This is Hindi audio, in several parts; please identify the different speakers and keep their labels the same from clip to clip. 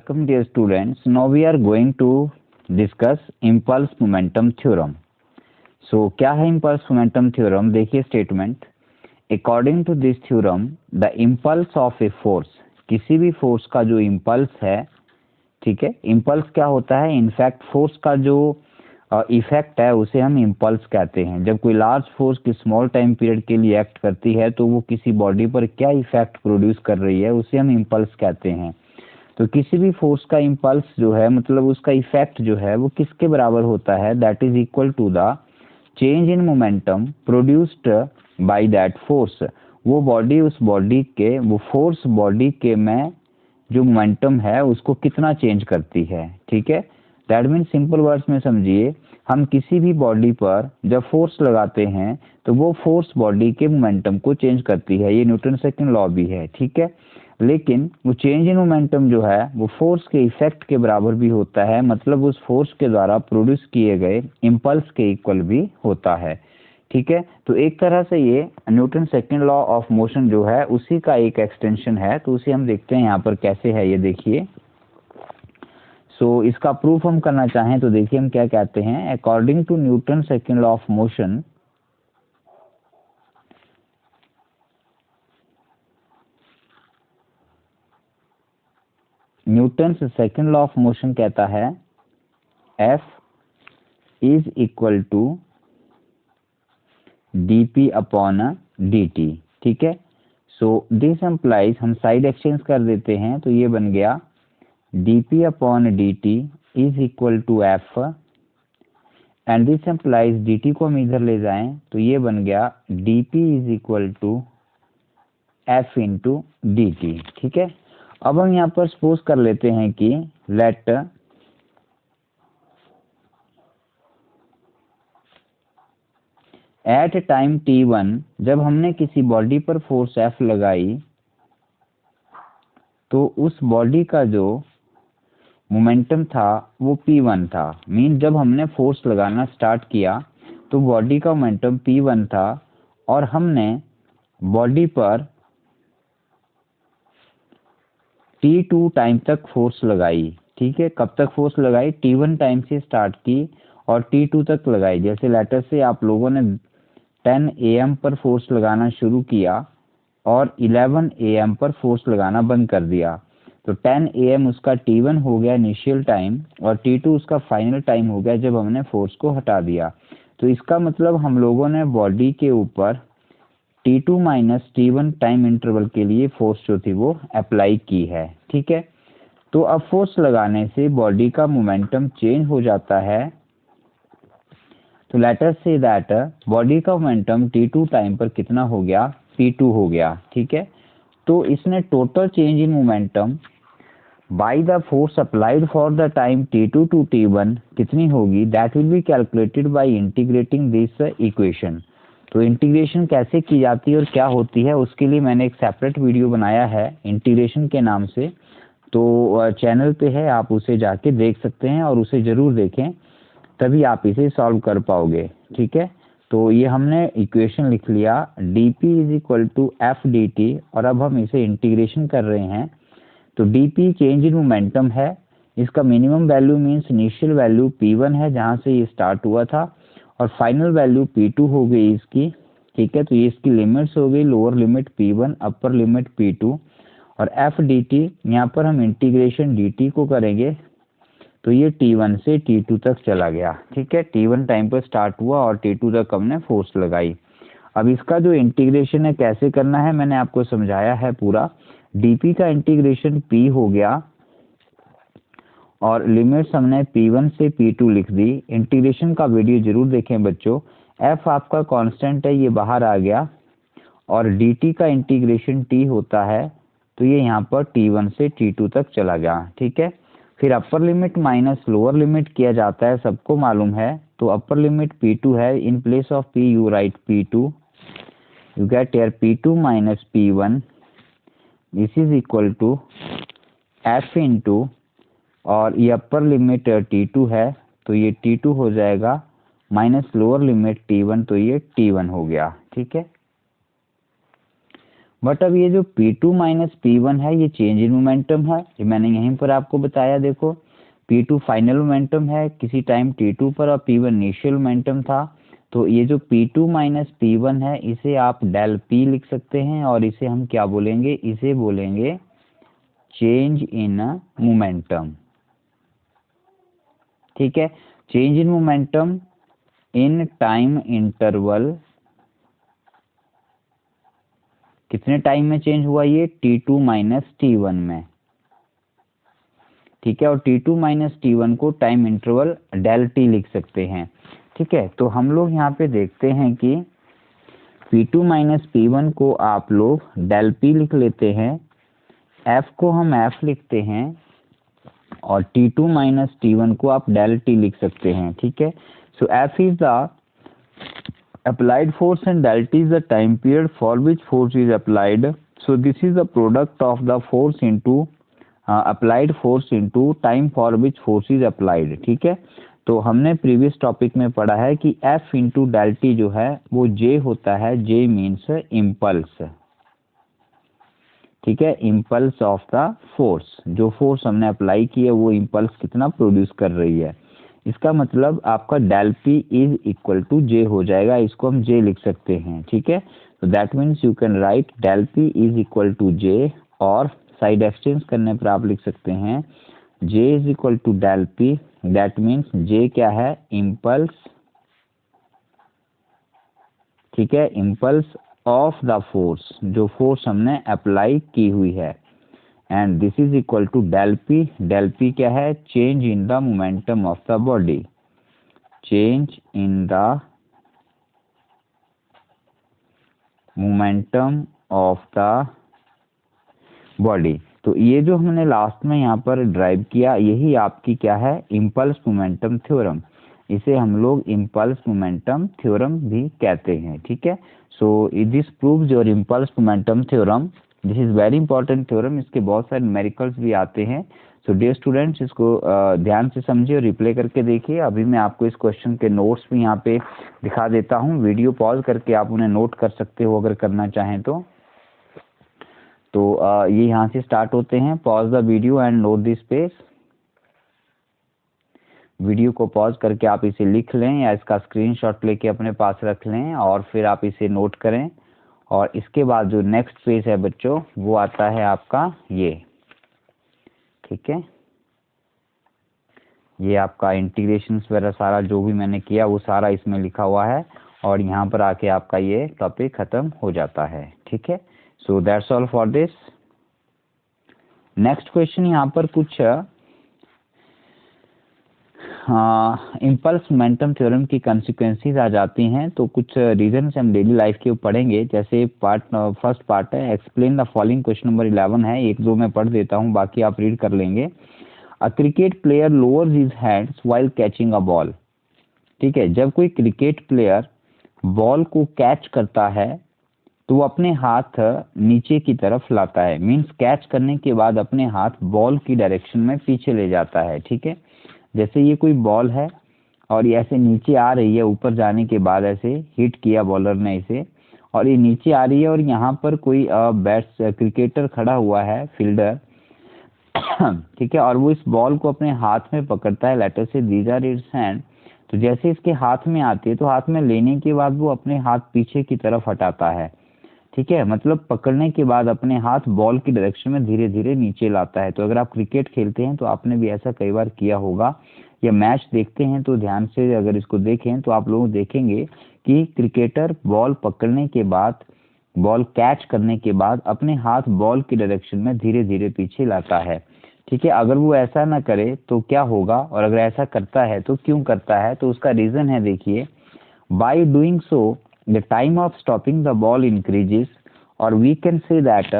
Speaker 1: welcome dear students. Now we are going to discuss impulse momentum theorem. So क्या है impulse momentum theorem? देखिए statement. According to this theorem, the impulse of a force, किसी भी force का जो impulse है, ठीक है, impulse क्या होता है? इनफैक्ट force का जो इफेक्ट है उसे हम इम्पल्स कहते हैं। जब कोई लार्ज फोर्स की स्मॉल टाइम पीरियड के लिए एक्ट करती है तो वो किसी बॉडी पर क्या इफेक्ट प्रोड्यूस कर रही है उसे हम इम्पल्स कहते हैं। तो किसी भी फोर्स का इम्पल्स जो है मतलब उसका इफेक्ट जो है वो किसके बराबर होता है? That is equal to the change in momentum produced by that force. वो बॉडी उस बॉडी के वो फोर्स बॉडी के में जो मोमेंटम है उसको कितना चेंज करती है। ठीक है, दैट मीन सिंपल वर्ड्स में समझिए, हम किसी भी बॉडी पर जब फोर्स लगाते हैं तो वो फोर्स बॉडी के मोमेंटम को चेंज करती है। ये न्यूटन सेकंड लॉ भी है। ठीक है, लेकिन वो चेंज इन मोमेंटम जो है वो फोर्स के इफेक्ट के बराबर भी होता है, मतलब उस फोर्स के द्वारा प्रोड्यूस किए गए इम्पल्स के इक्वल भी होता है। ठीक है, तो एक तरह से ये Newton second law of motion जो है उसी का एक एक्सटेंशन है। तो उसे हम देखते हैं यहाँ पर कैसे है, ये देखिए। इसका प्रूफ हम करना चाहें तो देखिए हम क्या कहते हैं। According to Newton second law of motion, Newton second law of motion कहता है F is equal to dp upon dt। ठीक है, सो दिस एम्प्लाइज, हम साइड एक्सचेंज कर देते हैं तो ये बन गया dp upon dt is equal to f, and this implies dt को हम इधर ले जाएं तो ये बन गया dp is equal to f into dt। ठीक है, अब हम यहाँ पर सपोज कर लेते हैं कि लेट एट टाइम t1, जब हमने किसी बॉडी पर फोर्स F लगाई तो उस बॉडी का जो मोमेंटम था वो P1 था। मीन जब हमने फोर्स लगाना स्टार्ट किया तो बॉडी का मोमेंटम P1 था और हमने बॉडी पर T2 टाइम तक फोर्स लगाई। ठीक है, कब तक फोर्स लगाई? T1 टाइम से स्टार्ट की और T2 तक लगाई। जैसे लेटर से आप लोगों ने 10 AM पर फोर्स लगाना शुरू किया और 11 AM पर फोर्स लगाना बंद कर दिया, तो 10 AM उसका T1 हो गया इनिशियल टाइम और T2 उसका फाइनल टाइम हो गया जब हमने फोर्स को हटा दिया। तो इसका मतलब हम लोगों ने बॉडी के ऊपर T2 minus T1 time interval के लिए फोर्स जो थी वो अप्लाई की है। ठीक है, तो अब फोर्स लगाने से बॉडी का मोमेंटम चेंज हो जाता है। तो let us say that body का मोमेंटम T2 टाइम पर कितना हो गया? P2 हो गया। ठीक है, तो इसने total change in momentum by the force applied for the time T2 to T1 कितनी होगी? That will be calculated by integrating this equation. तो इंटीग्रेशन कैसे की जाती है और क्या होती है उसके लिए मैंने एक सेपरेट वीडियो बनाया है इंटीग्रेशन के नाम से, तो चैनल पे है, आप उसे जाके देख सकते हैं और उसे ज़रूर देखें, तभी आप इसे सॉल्व कर पाओगे। ठीक है, तो ये हमने इक्वेशन लिख लिया dp is equal to F D T, और अब हम इसे इंटीग्रेशन कर रहे हैं। तो dp चेंज इन मोमेंटम है, इसका minimum value means initial value P1 है जहाँ से ये स्टार्ट हुआ था और फाइनल वैल्यू P2 हो गई इसकी। ठीक है, तो ये इसकी लिमिट्स हो गई, लोअर लिमिट P1 अपर लिमिट P2, और एफ डी टी यहाँ पर हम इंटीग्रेशन dt को करेंगे तो ये T1 से T2 तक चला गया। ठीक है, T1 टाइम पर स्टार्ट हुआ और T2 तक हमने फोर्स लगाई। अब इसका जो इंटीग्रेशन है कैसे करना है मैंने आपको समझाया है पूरा। dp का इंटीग्रेशन p हो गया और लिमिट्स हमने P1 से P2 लिख दी। इंटीग्रेशन का वीडियो जरूर देखें बच्चों। f आपका कांस्टेंट है, ये बाहर आ गया, और dt का इंटीग्रेशन t होता है तो ये यहाँ पर T1 से T2 तक चला गया। ठीक है, फिर upper limit minus lower limit किया जाता है, सबको मालूम है। तो अपर लिमिट P2 है, in place of P you write P2, you get here P2 minus P1, this is equal to F into, और ये अपर लिमिट T2 है तो ये T2 हो जाएगा माइनस लोअर लिमिट T1 तो ये T1 हो गया। ठीक है, बट अब ये जो P2 माइनस P1 है ये चेंज इन मोमेंटम है, ये मैंने यहीं पर आपको बताया। देखो P2 फाइनल मोमेंटम है किसी टाइम T2 पर और P1 इनिशियल मोमेंटम था। तो ये जो P2 माइनस P1 है इसे आप डेल P लिख सकते हैं और इसे हम क्या बोलेंगे, इसे बोलेंगे चेंज इन मोमेंटम। ठीक है, change in momentum in time interval, कितने टाइम में चेंज हुआ ये, T2 माइनस T1 में। ठीक है, और T2 माइनस T1 को टाइम इंटरवल डेल T लिख सकते हैं। ठीक है, तो हम लोग यहाँ पे देखते हैं कि P2 माइनस P1 को आप लोग डेल P लिख लेते हैं, F को हम F लिखते हैं और T2 माइनस T1 को आप डेल T लिख सकते हैं। ठीक है, सो F is the applied force and del T is the time period for which force is applied. So this is the product of the force into applied force into time for which force is applied. ठीक है, तो हमने प्रीवियस टॉपिक में पढ़ा है कि F इंटू डेल टी जो है वो J होता है, J मीन्स इम्पल्स। ठीक है, इम्पल्स ऑफ द फोर्स, जो फोर्स हमने अप्लाई की है वो इम्पल्स कितना प्रोड्यूस कर रही है। इसका मतलब आपका del P is equal to J हो जाएगा, इसको हम जे लिख सकते हैं। ठीक है, तो that means you can write del P is equal to J, और साइड एक्सचेंज करने पर आप लिख सकते हैं J is equal to del P, that means J क्या है, इम्पल्स। ठीक है, इम्पल्स ऑफ द फोर्स, जो फोर्स हमने अप्लाई की हुई है, and this is equal to del P. Del P क्या है, change in the momentum of the body, change in the momentum of the body. तो ये जो हमने लास्ट में यहाँ पर ड्राइव किया यही आपकी क्या है, इम्पल्स मोमेंटम थ्योरम। इसे हम लोग इम्पल्स मोमेंटम थ्योरम भी कहते हैं। ठीक है, so this proves your impulse momentum theorem. This is very important theorem, इसके बहुत सारे न्यूमेरिकल्स भी आते हैं। सो डियर स्टूडेंट्स, इसको ध्यान से समझिए और रिप्ले करके देखिए। अभी मैं आपको इस क्वेश्चन के नोट्स भी यहाँ पे दिखा देता हूँ, वीडियो पॉज करके आप उन्हें नोट कर सकते हो अगर करना चाहें तो। ये यहाँ से स्टार्ट होते हैं, pause the video and note this page. Video को पॉज करके आप इसे लिख लें या इसका स्क्रीनशॉट लेके अपने पास रख लें और फिर आप इसे नोट करें। और इसके बाद जो नेक्स्ट पेज है बच्चों वो आता है आपका ये। ठीक है, ये आपका इंटीग्रेशन वगैरह सारा जो भी मैंने किया वो सारा इसमें लिखा हुआ है, और यहाँ पर आके आपका ये टॉपिक खत्म हो जाता है। ठीक है, so that's all for this. Next question यहाँ पर कुछ इम्पल्स मोमेंटम थ्योरम की कंसिक्वेंसीज आ जाती हैं, तो कुछ रीजन हम डेली लाइफ के पढ़ेंगे। जैसे फर्स्ट पार्ट है explain the following, question number 11 है, एक दो मैं पढ़ देता हूँ बाकी आप रीड कर लेंगे। A cricket player lowers his hands while catching a ball. ठीक है, जब कोई क्रिकेट प्लेयर बॉल को कैच करता है तो वो अपने हाथ नीचे की तरफ लाता है, मीन्स कैच करने के बाद अपने हाथ बॉल की डायरेक्शन में पीछे ले जाता है। ठीक है, जैसे ये कोई बॉल है और ये ऐसे नीचे आ रही है, ऊपर जाने के बाद ऐसे हिट किया बॉलर ने इसे, और ये नीचे आ रही है और यहाँ पर कोई क्रिकेटर खड़ा हुआ है, फील्डर। ठीक है, और वो इस बॉल को अपने हाथ में पकड़ता है, लेटर से दीज आर इट्स हैंड। तो जैसे इसके हाथ में आती है तो हाथ में लेने के बाद वो अपने हाथ पीछे की तरफ हटाता है। ठीक है, मतलब पकड़ने के बाद अपने हाथ बॉल की डायरेक्शन में धीरे धीरे नीचे लाता है। तो अगर आप क्रिकेट खेलते हैं तो आपने भी ऐसा कई बार किया होगा, या मैच देखते हैं तो ध्यान से अगर इसको देखें तो आप लोग देखेंगे कि क्रिकेटर बॉल पकड़ने के बाद, बॉल कैच करने के बाद अपने हाथ बॉल की डायरेक्शन में धीरे धीरे पीछे लाता है। ठीक है, अगर वो ऐसा ना करे तो क्या होगा, और अगर ऐसा करता है तो क्यों करता है, तो उसका रीजन है, देखिए, by doing so the time of stopping the ball increases, or we can say that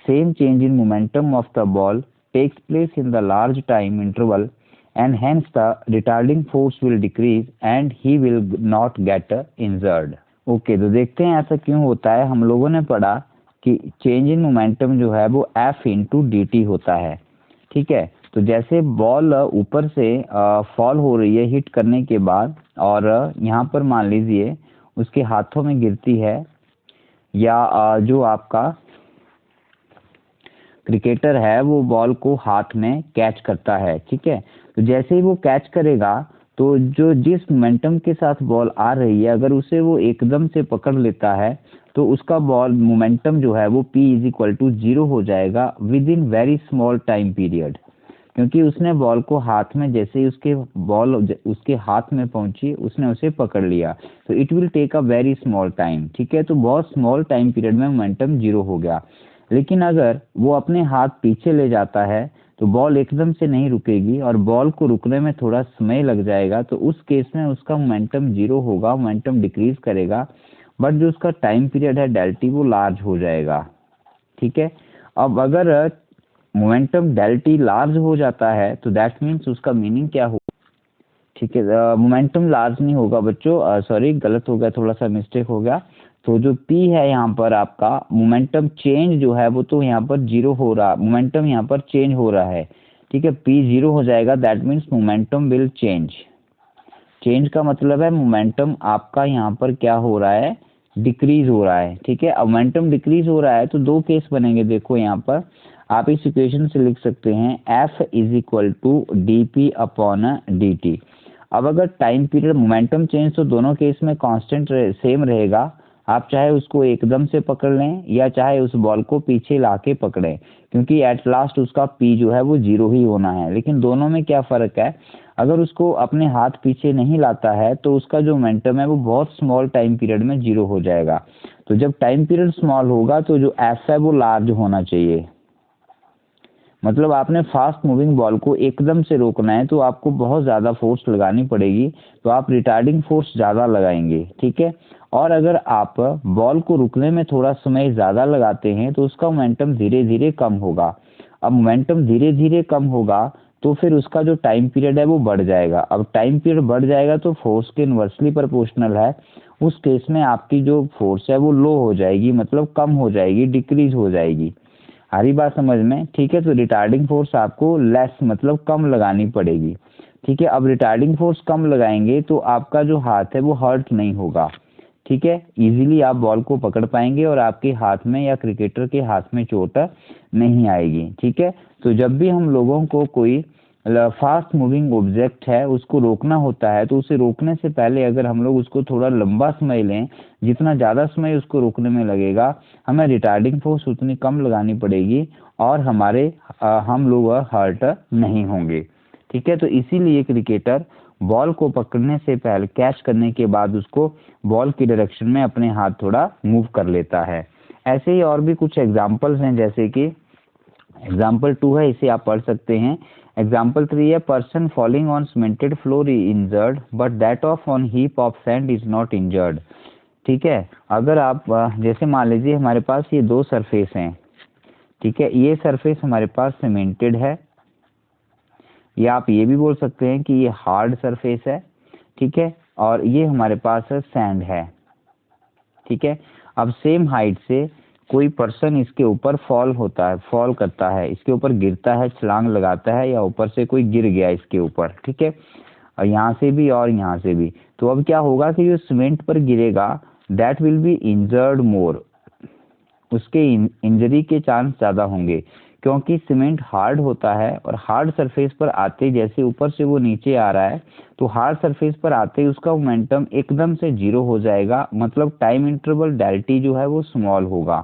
Speaker 1: same change in momentum of the ball takes place in the large time interval, and hence the retarding force will decrease and he will not get injured. Okay, तो देखते हैं ऐसा क्यों होता है। हम लोगों ने पढ़ा कि चेंज इन मोमेंटम जो है वो F इंटू डी टी होता है। ठीक है, तो जैसे बॉल ऊपर से फॉल हो रही है हिट करने के बाद, और यहाँ पर मान लीजिए उसके हाथों में गिरती है, या जो आपका क्रिकेटर है वो बॉल को हाथ में कैच करता है, ठीक है। तो जैसे ही वो कैच करेगा तो जो जिस मोमेंटम के साथ बॉल आ रही है अगर उसे वो एकदम से पकड़ लेता है तो उसका बॉल मोमेंटम जो है वो p इज इक्वल टू 0 हो जाएगा with in very small time period, क्योंकि उसने बॉल को हाथ में जैसे ही उसके बॉल उसके हाथ में पहुंची उसने उसे पकड़ लिया, तो it will take a very small time, ठीक है। तो बहुत स्मॉल टाइम पीरियड में मोमेंटम 0 हो गया। लेकिन अगर वो अपने हाथ पीछे ले जाता है तो बॉल एकदम से नहीं रुकेगी और बॉल को रुकने में थोड़ा समय लग जाएगा, तो उस केस में उसका मोमेंटम 0 होगा, मोमेंटम डिक्रीज करेगा, बट जो उसका टाइम पीरियड है डेल टी वो लार्ज हो जाएगा, ठीक है। अब अगर मोमेंटम डेल टी लार्ज हो जाता है तो दैट मीन्स उसका मीनिंग क्या हो, ठीक है। मोमेंटम लार्ज नहीं होगा बच्चों, सॉरी गलत हो गया, थोड़ा सा मिस्टेक हो गया। तो जो p है यहाँ पर आपका मोमेंटम चेंज जो है वो तो यहाँ पर 0 हो रहा, मोमेंटम यहाँ पर चेंज हो रहा है, ठीक है। p 0 हो जाएगा, that means momentum will change. Change का मतलब है मोमेंटम आपका यहाँ पर क्या हो रहा है, डिक्रीज हो रहा है, ठीक है। अब मोमेंटम डिक्रीज हो रहा है तो दो केस बनेंगे, देखो यहाँ पर आप इस इक्वेशन से लिख सकते हैं f is equal to D P upon D T. अब अगर टाइम पीरियड मोमेंटम चेंज तो दोनों केस में कांस्टेंट सेम रहेगा, आप चाहे उसको एकदम से पकड़ लें या चाहे उस बॉल को पीछे लाके पकड़ें, क्योंकि एट लास्ट उसका p जो है वो 0 ही होना है। लेकिन दोनों में क्या फ़र्क है, अगर उसको अपने हाथ पीछे नहीं लाता है तो उसका जो मोमेंटम है वो बहुत स्मॉल टाइम पीरियड में 0 हो जाएगा। तो जब टाइम पीरियड स्मॉल होगा तो जो f है वो लार्ज होना चाहिए, मतलब आपने फास्ट मूविंग बॉल को एकदम से रोकना है तो आपको बहुत ज़्यादा फोर्स लगानी पड़ेगी, तो आप रिटार्डिंग फोर्स ज़्यादा लगाएंगे, ठीक है। और अगर आप बॉल को रुकने में थोड़ा समय ज़्यादा लगाते हैं तो उसका मोमेंटम धीरे धीरे कम होगा। अब मोमेंटम धीरे धीरे कम होगा तो फिर उसका जो टाइम पीरियड है वो बढ़ जाएगा। अब टाइम पीरियड बढ़ जाएगा तो फोर्स के इन्वर्सली प्रोपोर्शनल है, उस केस में आपकी जो फोर्स है वो लो हो जाएगी, मतलब कम हो जाएगी, डिक्रीज हो जाएगी। सारी बात समझ में, ठीक है। तो रिटार्डिंग फोर्स आपको लेस मतलब कम लगानी पड़ेगी, ठीक है। अब रिटार्डिंग फोर्स कम लगाएंगे तो आपका जो हाथ है वो हर्ट नहीं होगा, ठीक है। इजीली आप बॉल को पकड़ पाएंगे और आपके हाथ में या क्रिकेटर के हाथ में चोट नहीं आएगी, ठीक है। तो जब भी हम लोगों को कोई फास्ट मूविंग ऑब्जेक्ट है उसको रोकना होता है तो उसे रोकने से पहले अगर हम लोग उसको थोड़ा लंबा समय लें, जितना ज़्यादा समय उसको रोकने में लगेगा हमें रिटार्डिंग फोर्स उतनी कम लगानी पड़ेगी और हम लोग हर्ट नहीं होंगे, ठीक है। तो इसीलिए क्रिकेटर बॉल को पकड़ने से पहले कैच करने के बाद उसको बॉल की डायरेक्शन में अपने हाथ थोड़ा मूव कर लेता है। ऐसे ही और भी कुछ एग्जाम्पल्स हैं, जैसे कि एग्जाम्पल 2 है, इसे आप पढ़ सकते हैं। एग्जाम्पल 3 है, person falling on cemented floor is injured but that of on heap of sand is not injured, ठीक है। अगर आप जैसे मान लीजिए हमारे पास ये दो सरफेस हैं, ठीक है। ये सरफेस हमारे पास सीमेंटेड है, या आप ये भी बोल सकते हैं कि ये हार्ड सरफेस है, ठीक है। और ये हमारे पास सैंड है, ठीक है। अब सेम हाइट से कोई पर्सन इसके ऊपर फॉल करता है, इसके ऊपर गिरता है, छलांग लगाता है, या ऊपर से कोई गिर गया इसके ऊपर, ठीक है। और यहाँ से भी और यहाँ से भी, तो अब क्या होगा कि जो सीमेंट पर गिरेगा दैट विल बी इंजर्ड मोर, उसके इंजरी के चांस ज़्यादा होंगे, क्योंकि सीमेंट हार्ड होता है और हार्ड सरफेस पर आते जैसे ऊपर से वो नीचे आ रहा है तो हार्ड सरफेस पर आते ही उसका मोमेंटम एकदम से 0 हो जाएगा, मतलब टाइम इंटरवल डेल टी जो है वो स्मॉल होगा।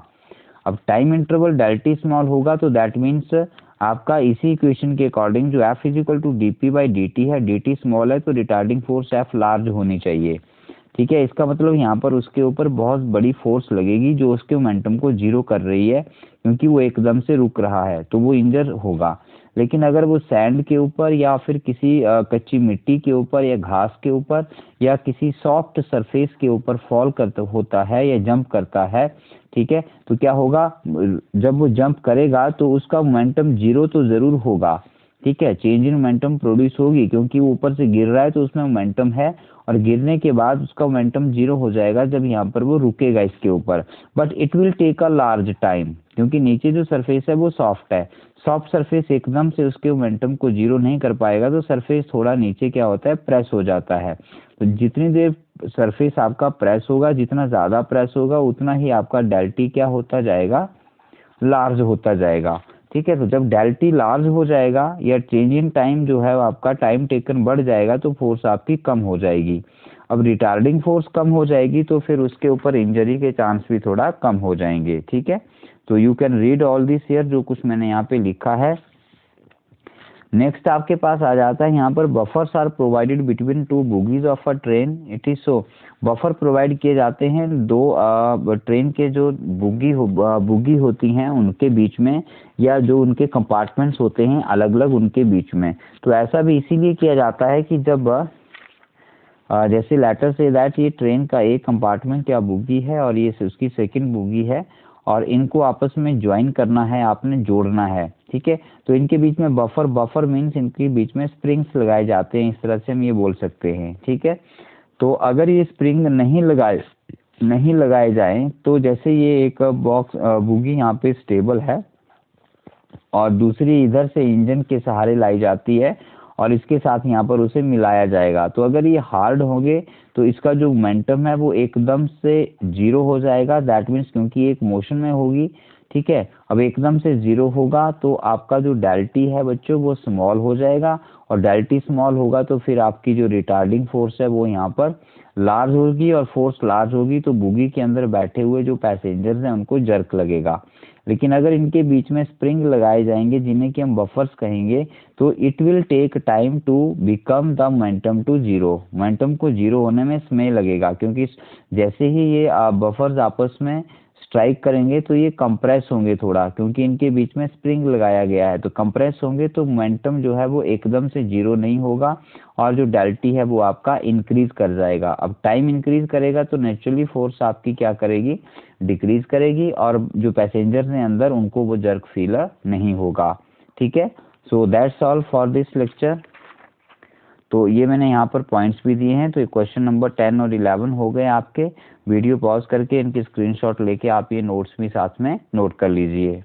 Speaker 1: अब time interval del T small होगा तो दैट मीन्स आपका इसी इक्वेशन के अकॉर्डिंग जो F is equal to D P by D T है, डी टी स्मॉल है तो रिटार्डिंग फोर्स एफ लार्ज होनी चाहिए, ठीक है। इसका मतलब यहाँ पर उसके ऊपर बहुत बड़ी फोर्स लगेगी जो उसके मोमेंटम को 0 कर रही है, क्योंकि वो एकदम से रुक रहा है तो वो इंजर होगा। लेकिन अगर वो सैंड के ऊपर या फिर किसी कच्ची मिट्टी के ऊपर या घास के ऊपर या किसी सॉफ्ट सरफेस के ऊपर फॉल करता होता है या जंप करता है, ठीक है, तो क्या होगा, जब वो जंप करेगा तो उसका मोमेंटम 0 तो ज़रूर होगा, ठीक है। चेंज इन मोमेंटम प्रोड्यूस होगी क्योंकि वो ऊपर से गिर रहा है तो उसमें मोमेंटम है, और गिरने के बाद उसका मोमेंटम 0 हो जाएगा जब यहाँ पर वो रुकेगा इसके ऊपर। But it will take a large time, क्योंकि नीचे जो सरफेस है वो सॉफ्ट है, सॉफ्ट सरफेस एकदम से उसके मोमेंटम को 0 नहीं कर पाएगा, तो सरफेस थोड़ा नीचे क्या होता है, प्रेस हो जाता है। तो जितनी देर सरफेस आपका प्रेस होगा, जितना ज़्यादा प्रेस होगा उतना ही आपका डेल टी क्या होता जाएगा, लार्ज होता जाएगा। ठीक है। तो जब डेल टी लार्ज हो जाएगा या चेंजिंग टाइम जो है आपका टाइम टेकन बढ़ जाएगा तो फोर्स आपकी कम हो जाएगी। अब रिटार्डिंग फोर्स कम हो जाएगी तो फिर उसके ऊपर इंजरी के चांस भी थोड़ा कम हो जाएंगे। ठीक है, तो you can read all this here, जो कुछ मैंने यहाँ पे लिखा है। नेक्स्ट आपके पास आ जाता है यहाँ पर buffers are provided between two bogies of a train. It is so, buffer provide किए जाते हैं दो ट्रेन के जो बोगी होती हैं उनके बीच में, या जो उनके कंपार्टमेंट्स होते हैं अलग अलग उनके बीच में। तो ऐसा भी इसीलिए किया जाता है कि जब जैसे लेटर से दैट ये ट्रेन का एक कंपार्टमेंट या बोगी है और ये उसकी सेकंड बोगी है और इनको आपस में ज्वाइन करना है, आपने जोड़ना है। ठीक है, तो इनके बीच में बफर मीन्स इनके बीच में स्प्रिंग्स लगाए जाते हैं, इस तरह से हम ये बोल सकते हैं। ठीक है, तो अगर ये स्प्रिंग नहीं लगाए जाएं तो जैसे ये एक बोगी यहाँ पे स्टेबल है और दूसरी इधर से इंजन के सहारे लाई जाती है और इसके साथ यहाँ पर उसे मिलाया जाएगा, तो अगर ये हार्ड होंगे तो इसका जो मोमेंटम है वो एकदम से 0 हो जाएगा। दैट मीन्स क्योंकि एक मोशन में होगी। ठीक है, अब एकदम से 0 होगा तो आपका जो डेल टी है बच्चों वो स्मॉल हो जाएगा, और डेल टी स्मॉल होगा तो फिर आपकी जो रिटार्डिंग फोर्स है वो यहाँ पर लार्ज होगी, और फोर्स लार्ज होगी तो बोगी के अंदर बैठे हुए जो पैसेंजर्स हैं उनको जर्क लगेगा। लेकिन अगर इनके बीच में स्प्रिंग लगाए जाएंगे जिन्हें कि हम बफर्स कहेंगे, तो it will take time to become the momentum to zero. Momentum को जीरो होने में समय लगेगा, क्योंकि जैसे ही ये बफर्स आपस में स्ट्राइक करेंगे तो ये कंप्रेस होंगे थोड़ा, क्योंकि इनके बीच में स्प्रिंग लगाया गया है। तो कंप्रेस होंगे तो मोमेंटम जो है वो एकदम से 0 नहीं होगा और जो डेल टी है वो आपका इंक्रीज कर जाएगा। अब टाइम इंक्रीज करेगा तो नेचुरली फोर्स आपकी क्या करेगी, डिक्रीज करेगी, और जो पैसेंजर्स हैं अंदर उनको वो जर्क फील नहीं होगा। ठीक है, so that's all for this lecture. तो ये मैंने यहाँ पर पॉइंट्स भी दिए हैं। तो ये क्वेश्चन नंबर 10 और 11 हो गए आपके। वीडियो पॉज करके इनके स्क्रीनशॉट लेके आप ये नोट्स भी साथ में नोट कर लीजिए।